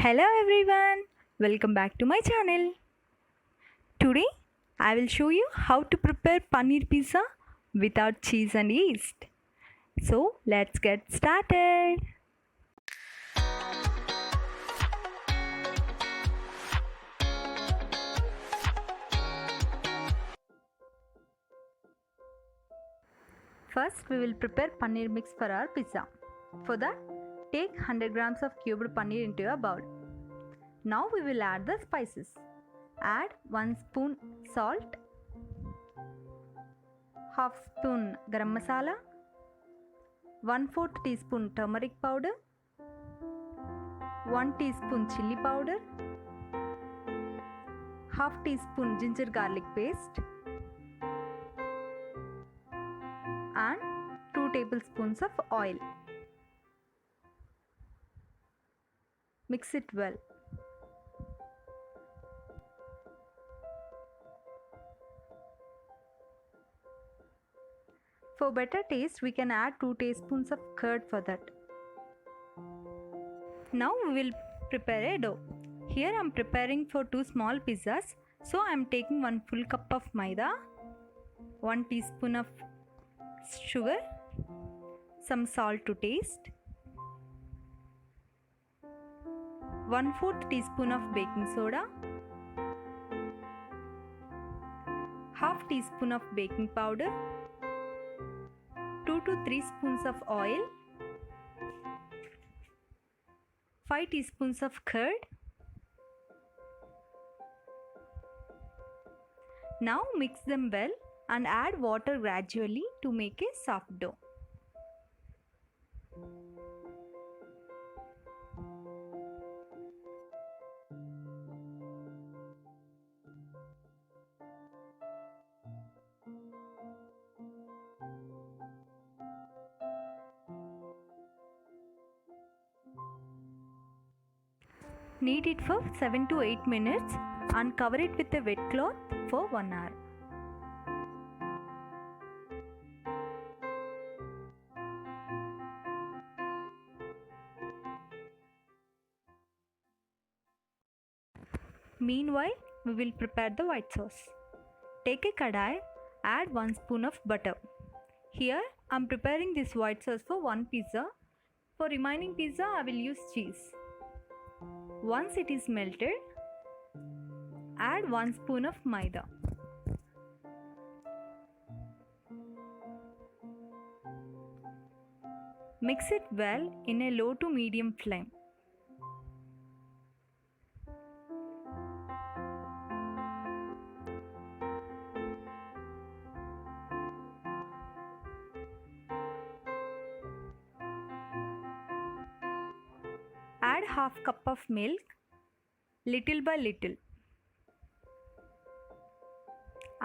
Hello everyone, welcome back to my channel. Today I will show you how to prepare paneer pizza without cheese and yeast. So let's get started. First we will prepare paneer mix for our pizza. For that, take 100 grams of cubed paneer into a bowl. Now we will add the spices. Add 1 spoon salt, half spoon garam masala, 1/4 teaspoon turmeric powder, 1 teaspoon chili powder, half teaspoon ginger garlic paste and 2 tablespoons of oil. Mix it well. For better taste, we can add 2 teaspoons of curd for that. Now we will prepare a dough. Here I am preparing for 2 small pizzas. So I am taking 1 full cup of maida, 1 teaspoon of sugar, some salt to taste, 1/4 teaspoon of baking soda, half teaspoon of baking powder, 2 to 3 spoons of oil, 5 teaspoons of curd. Now mix them well and add water gradually to make a soft dough. Knead it for 7 to 8 minutes and cover it with a wet cloth for 1 hour. Meanwhile, we will prepare the white sauce. Take a kadai, add 1 spoon of butter. Here I am preparing this white sauce for 1 pizza. For remaining pizza, I will use cheese. Once it is melted, add 1 spoon of maida. Mix it well in a low to medium flame. Add half cup of milk, little by little,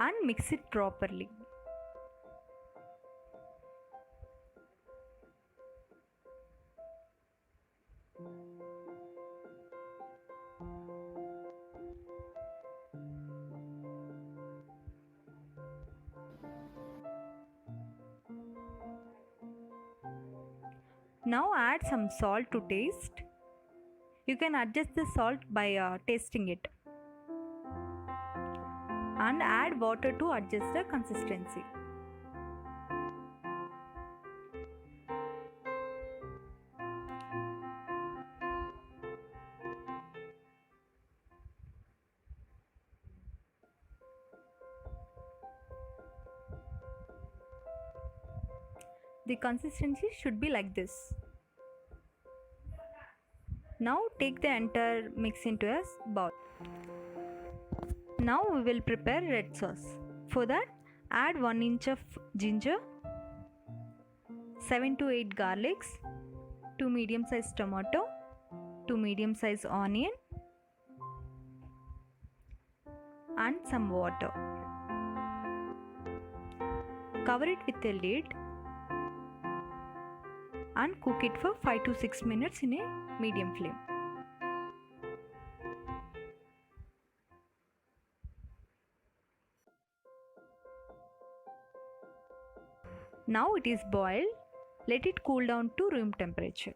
and mix it properly. Now add some salt to taste. You can adjust the salt by tasting it. And add water to adjust the consistency. The consistency should be like this. Now take the entire mix into a bowl. Now we will prepare red sauce. For that, add 1 inch of ginger, 7 to 8 garlics, 2 medium sized tomato, 2 medium sized onion and some water. Cover it with a lid and cook it for 5 to 6 minutes in a medium flame. Now it is boiled. Let it cool down to room temperature.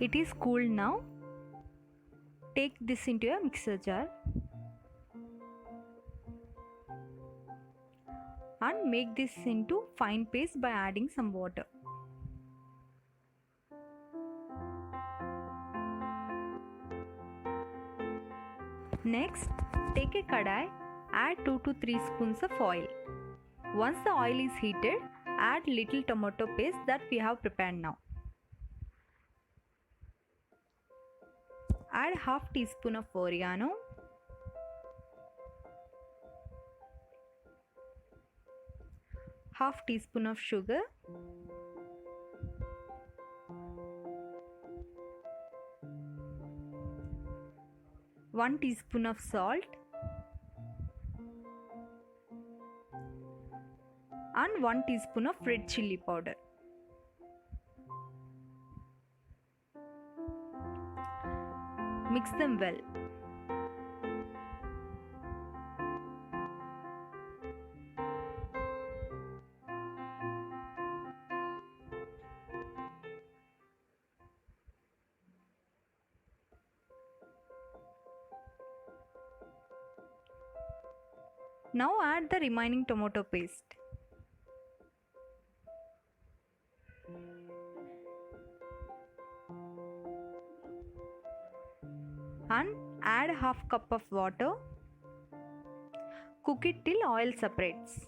It is cooled now. Take this into a mixer jar and make this into fine paste by adding some water. Next, take a kadai, add 2 to 3 spoons of oil. Once the oil is heated, add little tomato paste that we have prepared now. Add half teaspoon of oregano, half teaspoon of sugar, one teaspoon of salt, and 1 teaspoon of red chilli powder. Mix them well. Now add the remaining tomato paste. And add half cup of water. Cook it till oil separates.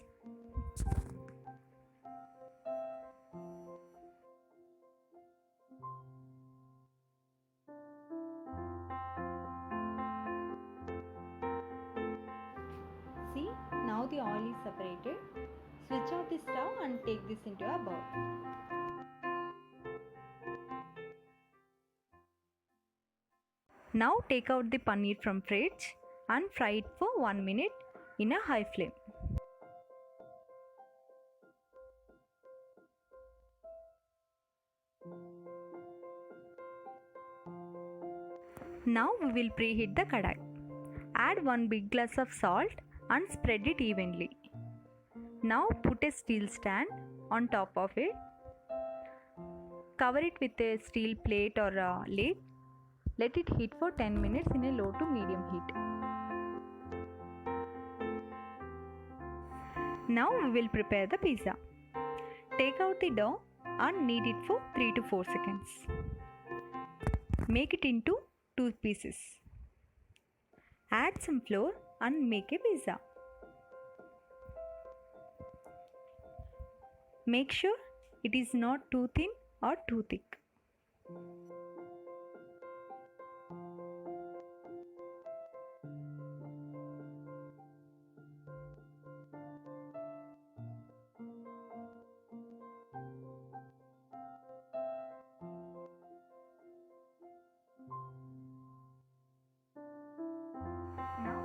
See, now the oil is separated. Switch off the stove and take this into a bowl. Now take out the paneer from fridge and fry it for 1 minute in a high flame. Now we will preheat the kadai. Add 1 big glass of salt and spread it evenly. Now put a steel stand on top of it. Cover it with a steel plate or a lid. Let it heat for 10 minutes in a low to medium heat. Now we will prepare the pizza. Take out the dough and knead it for 3 to 4 seconds. Make it into 2 pieces. Add some flour and make a pizza. Make sure it is not too thin or too thick. Now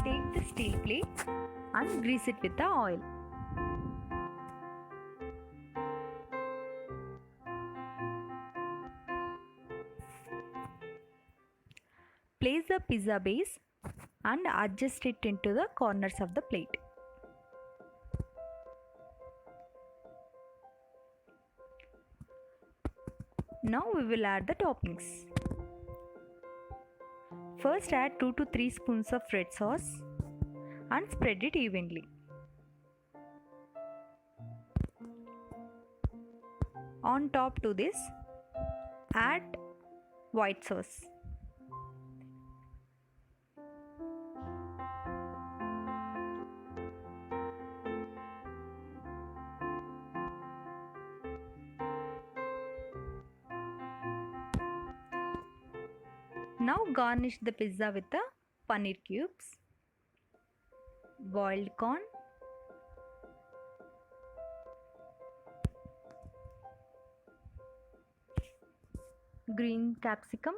take the steel plate and grease it with the oil. Place the pizza base and adjust it into the corners of the plate. Now we will add the toppings. First add 2 to 3 spoons of red sauce and spread it evenly. On top to this, add white sauce. Now garnish the pizza with the paneer cubes, boiled corn, green capsicum,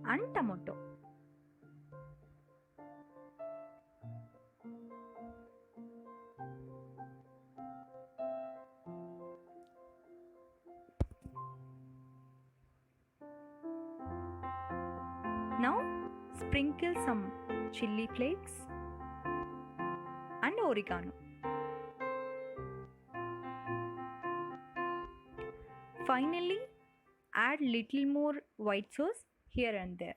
and tomato. Now sprinkle some chili flakes and oregano. Finally, add little more white sauce here and there.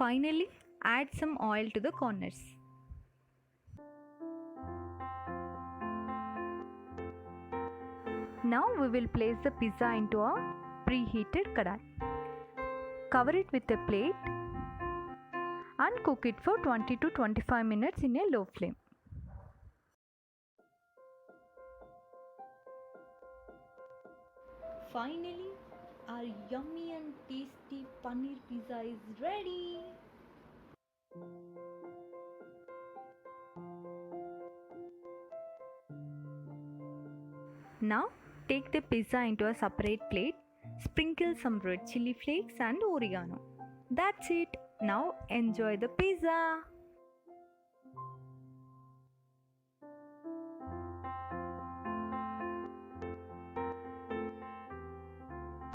Finally, add some oil to the corners. Now we will place the pizza into a preheated kadai. Cover it with a plate and cook it for 20 to 25 minutes in a low flame. Finally, our yummy and tasty paneer pizza is ready. Now take the pizza into a separate plate, sprinkle some red chili flakes and oregano. That's it. Now enjoy the pizza.